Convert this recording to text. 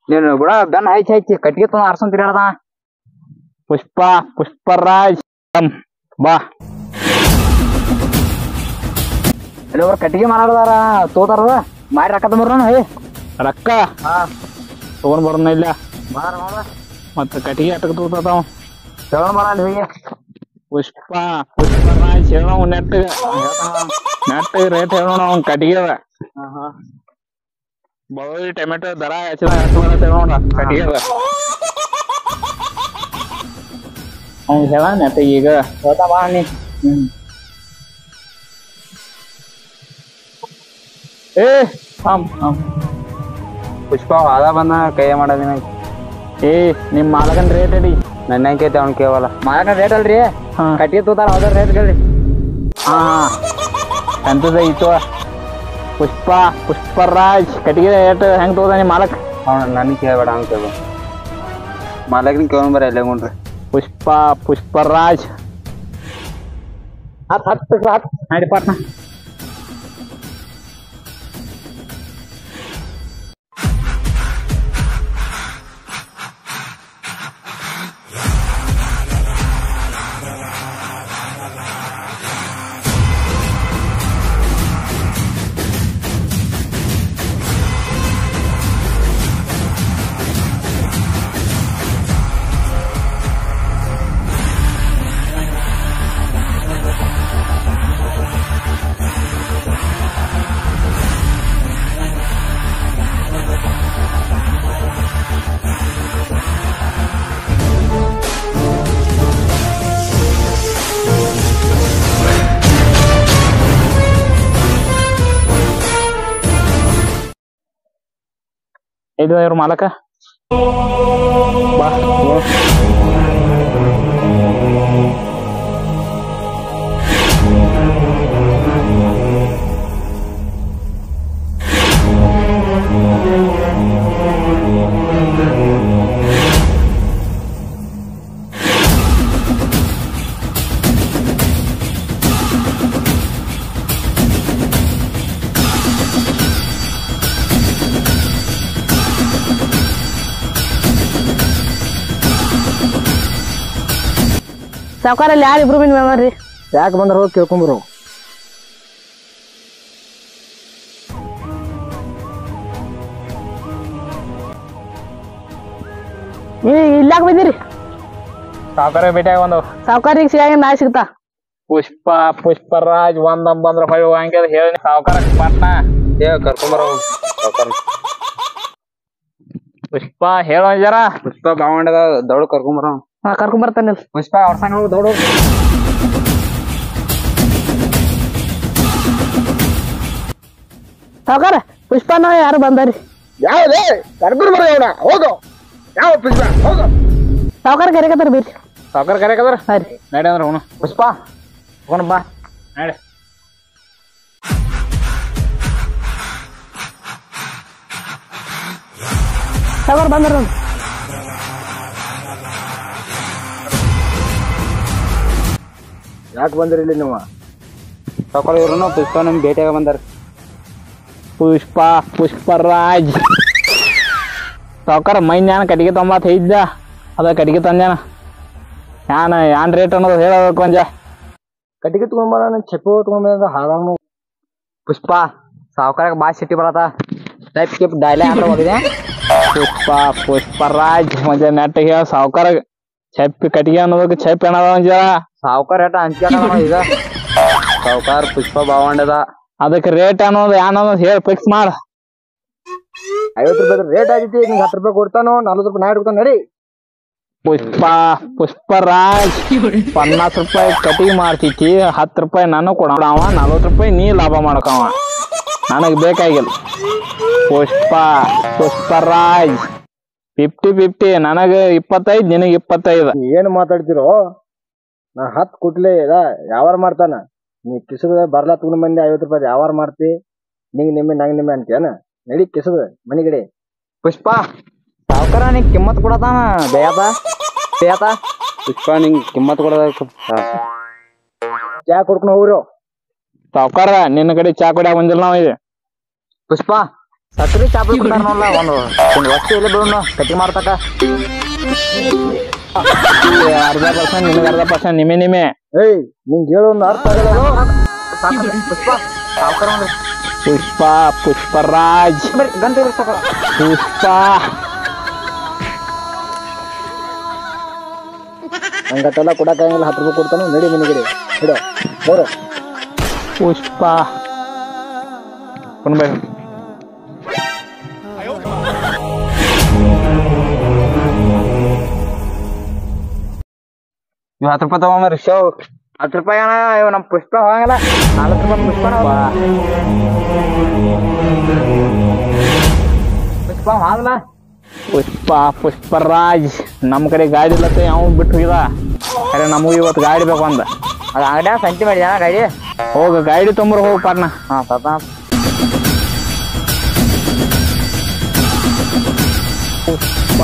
ನೀನು ಕೂಡ ಬೆನ್ನ ಹಚ್ಚಿ ಕಟ್ಟಿಗೆ ತಂದು ಆರ್ಸಂತ ತಿರ್ಗಾಡದ ಪುಷ್ಪರಾಜ್ ಬಾ ಅಲ್ಲಿ ಅವ್ರ ಕಟ್ಟಿಗೆ ಮಾರಾಡದಾರ ತೋತಾರದ ಮಾರಿ ರೊಕ್ಕ ತಂಬರ್ನ ರೊಕ್ಕ ತಗೊಂಡ್ ಬರೋಣ ಇಲ್ಲ ಮತ್ತ ಕಟ್ಟಿಗೆ ಅಟಕ್ ತೋತಾವ ತಗೊಂಡ್ ಬರ ಅಲ್ಲಿ ಹೋಗಿ ಪುಷ್ಪರಾಜ್ ಹೇಳೋ ನೆಟ್ ರೇಟ್ ಹೇಳೋಣ ಅವ್ನ ಕಟ್ಟಿಗೆ ಬಳ್ಳುಳ್ಳಿ ಟೊಮೆಟೊ ದರ ನೋಡ ಕಟ್ಟಿಗೆ ಅವ್ನು ಹೇಳ ನೆಟ್ಟ ಈಗ ಹೇಳ್ತಾ ಬಾ ನೀ ಏ ಪುಷ್ಪ ಅದ ಬಂದ ಕೈ ಮಾಡೋದಿನ ಏ ನಿಮ್ ಮಾಲಕನ್ ರೇಟ್ ಅಡಿ ನನ್ನ ಕೇಳ್ತೆ ಅವ್ನು ಕೇವಲ ಮಾಲಕನ್ ರೇಟ್ ಅಲ್ರಿ ಕಟ್ಟಿಗೆ ತೋತಾರ ಅದ್ರ ರೇಟ್ ಕೇಳಿ ಹಾ ಎಂತದ ಇತ್ತು ಪುಷ್ಪರಾಜ್ ಕಟ್ಟಿಗೆ ರೇಟ್ ಹೆಂಗ್ ತಗೋದ ನಿಮ್ ಮಾಲಕ್ ನನಗೆ ಕೇಳ್ಬೇಡ ಅವ್ನು ಕೇಳ್ಬೇಡ ಮಾಲಕನ ಕೇಳೋಣ ಬರ ಎಲ್ಲ ಕೊಂಡ್ರಿ ಪುಷ್ಪರಾಜ್ ಹತ್ತು ನಡಿ ಪಾಟ್ನ ಇದು ಇವ್ರ ಮಾಲಕ ಬಾ ಸಾವುಕಾರಲ್ಲಿ ಯಾರು ಇಬ್ರು ಬಿನ್ ಮೆಮರಿ ಯಾಕೆ ಬಂದ್ರ ಹೋಗಿ ಕೇಳ್ಕೊಂಬರು ನೀವ್ ಇಲ್ಲಾಕ ಬಂದಿರಿ ಸಾವುಕಾರ ಭೇಟಿಯಾಗ ಬಂದವ್ ಸಾವುಕಾರಿಗೆ ಸಿಗಾಗ ನಾಯಿ ಸಿಗ್ತಾ ಪುಷ್ಪರಾಜ್ ಒಂದಮ್ ಬಂದ್ರ ಹೊಯ್ ಹಂಗೆ ಹೇಳಿ ಸಾವುಕಾರ ಪಾಟ್ನ ಕರ್ಕೊಂಬರ ಪುಷ್ಪ ಹೇಳೋ ಜರ ಪುಷ್ಪ ಬಾವಂಡದ ದೌಡ್ ಕರ್ಕೊಂಬರ ಕರ್ಕೊಂಬರ್ತಾನೆ ಪುಷ್ಪ ಅವ್ರ ಸಂಗ ಹೋಗಿ ದೌಡು ಸಾವುಕಾರ ಪುಷ್ಪನ ಯಾರು ಬಂದಾರಿ ಯಾವ್ದೇ ಕರ್ಕೊಂಡ್ ಬರ ಹೋಗು ಯಾವ ಪುಷ್ಪ ಹೋಗು ಸಾವುಕಾರ ಕರೆಕತ್ತಾರ ಬೇರಿ ಸಾವುಕಾರ ಕರೆಕದ್ರ ಸರಿ ನಡಿ ಅಂದ್ರ ಅವನು ಪುಷ್ಪ ಹೋಗೋಣ ಬಾ ನಡಿ ಸಾವುಕಾರ ಬಂದ್ರ ಯಾಕೆ ಬಂದ್ರಿ ಇಲ್ಲಿ ನೀವು ಸಾವುಕಾರ ಇವ್ರು ಪುಷ್ಪ ನಮ್ ಭೇಟಿಯಾಗ ಬಂದಾರ ಪುಷ್ಪರಾಜ್ ಸಾವುಕಾರ ಮೈನ್ಯಾನ ಕಟ್ಟಿಗೆ ತೊಂಬತ್ತು ಇದ್ದ ಅದ ಕಟ್ಟಿಗೆ ತಂದ್ಯಾನ ಯಾನ್ ರೇಟ್ ಅನ್ನೋದು ಹೇಳಬೇಕು ಅಂಜ ಕಟ್ಟಿಗೆ ತಗೊಂಬ ಚಪ್ಪು ತಗೊಂಬ ಹಾಳಾಗ ಪುಷ್ಪ ಸಾವುಕಾರ ಬಾ ಸಿಟಿ ಬರತ್ತ ಟೈಪ್ ಡೈಲಾಗ್ ಹೋಗಿದೆ ಪುಷ್ಪರಾಜ್ ಮಂಜ ನೆಟ್ಟ ಹೇಳ ಸಾವುಕಾರ ಚಪ್ಪಿ ಕಟ್ಟಿಗೆ ಅನ್ನೋದಕ್ಕೆ ಚಪ್ಪಿ ಏನದ ಒಂಜ ಸಾವುಕಾರ ರೇಟ ಹಂಚ್ಯಾನ ಈಗ ಸಾವುಕಾರ ಪುಷ್ಪ ಬಾವಂಡದ ಅದಕ್ಕೆ ರೇಟ್ ಅನ್ನೋದು ಏನನ್ನೋದು ಹೇಳಿ ಫಿಕ್ಸ್ ಮಾಡ 50 ರೂಪಾಯಿ ರೇಟ್ ಆಗೈತಿ ನಿಂಗೆ 10 ರೂಪಾಯಿ ಕೊಡ್ತಾನೋ 40 ರೂಪಾಯಿ ನಾಡ್ ಕೊಡ್ತಾನ ನಡಿ ಪುಷ್ಪರಾಜ್ 50 ರೂಪಾಯಿ ಕಟಿಂಗ್ ಮಾಡ್ತಿತಿ 10 ರೂಪಾಯಿ ನಾನು ಕೊಡವ 40 ರೂಪಾಯಿ ನೀ ಲಾಭ ಮಾಡ್ಕವ ನನಗೆ ಬೇಕಾಗಿಲ್ಲ ಪುಷ್ಪರಾಜ್ 50-50 ನನಗೆ 25 ನಿನಗೆ 25 ಏನು ಮಾತಾಡ್ತಿರೋ ನಾ 10 ಕೊಟ್ಲೆ ಯಾವಾರ ಮಾಡ್ತಾನ ನೀ ಕಿಸದ ಬರ್ಲಾ ತಗೊಂಡ್ ಮಂದಿ 50 ರೂಪಾಯಿ ಯಾವಾರ ಮಾಡ್ತಿ ನಿಂಗೆ ನಿಮ್ಮೆ ನಂಗೆ ನಿಮ್ಮೆ ಅಂತೇನ ನಡಿ ಕಿಸದ ಮನಿಗಡೆ ಪುಷ್ಪ ಸಾವುಕಾರ ನಿಂಗೆ ಕಿಮ್ಮತ್ ಕೊಡತಾನ ಬೇಯತ ಪುಷ್ಪ ನಿಂಗೆ ಕಿಮ್ಮತ್ ಕೊಡದ ಚಾ ಕೊಡ್ಕೊಂಡು ಹೋಗ್ರು ಸಾವುಕಾರ ನಿನ್ನ ಕಡೆ ಚಾ ಕುಡಿಯಾಕ ಬಂದಿಲ್ಲ ನಾವ್ ಇದೆ ಪುಷ್ಪ ಸಕ್ರಿ ಚಾಪಲ್ ಕೊಟ್ಟಾರನಲ್ಲ ಒಂದು ವಸ್ತು ಎಲ್ಲಿ ಬಿಡೋಣ ಕಟ್ಟಿ ಮಾಡ್ತಕ ಅರ್ಧ ಪರ್ಸೆಂಟ್ ನಿಮಗೆ ಅರ್ಧ ಪರ್ಸೆಂಟ್ ನಿಮೆ ಏಯ್ ನಿಂಗೆ ಹೇಳೋ ಒಂದು ಅರ್ಥ ಆಗಲ್ಲ ಪುಷ್ಪ ಪುಷ್ಪರಾಜ್ ಪುಷ್ಪ ಹಂಗಟ್ಟೆಲ್ಲ ಕೊಡಕ್ಕಾಗಿಲ್ಲ 10 ರೂಪಾಯಿ ಕೊಡ್ತಾನು ನಡಿ ನಿನಗೆ ಬಿಡು ಬರೋ ಪುಷ್ಪ ಕೊನ್ಬೈ ಇವ್ 10 ರೂಪಾಯಿ ತಗೊಂಬರ್ರಿ ಶವ್ 10 ರೂಪಾಯಿ ಅಣ್ಣ ಇವ್ ನಮ್ ಪುಷ್ಪ ಹೋಗಲ್ಲ 4 ರೂಪಾಯಿ ಪುಷ್ಪ ಹೋಗಲ್ಲ ಪುಷ್ಪ ಪುಷ್ಪರಾಜ್ ನಮ್ ಕಡೆ ಗಾಡಿ ಇಲ್ಲತ್ತ ಯಾವ ಬಿಟ್ಟು ಹೋಗಿದ ಅರೆ ನಮಗೂ ಇವತ್ತು ಗಾಡಿ ಬೇಕು ಅಂದ ಅದ ಅಂಗಡಿಯಾಗ ಸಂತಿ ಮಾಡಿದ ಗಾಡಿ ಹೋಗ ಗಾಡಿ ತೊಂಬರ್ ಹೋಗ ಪಾರ್ನ ಹಾ ತಾತ ಪುಷ್ಪ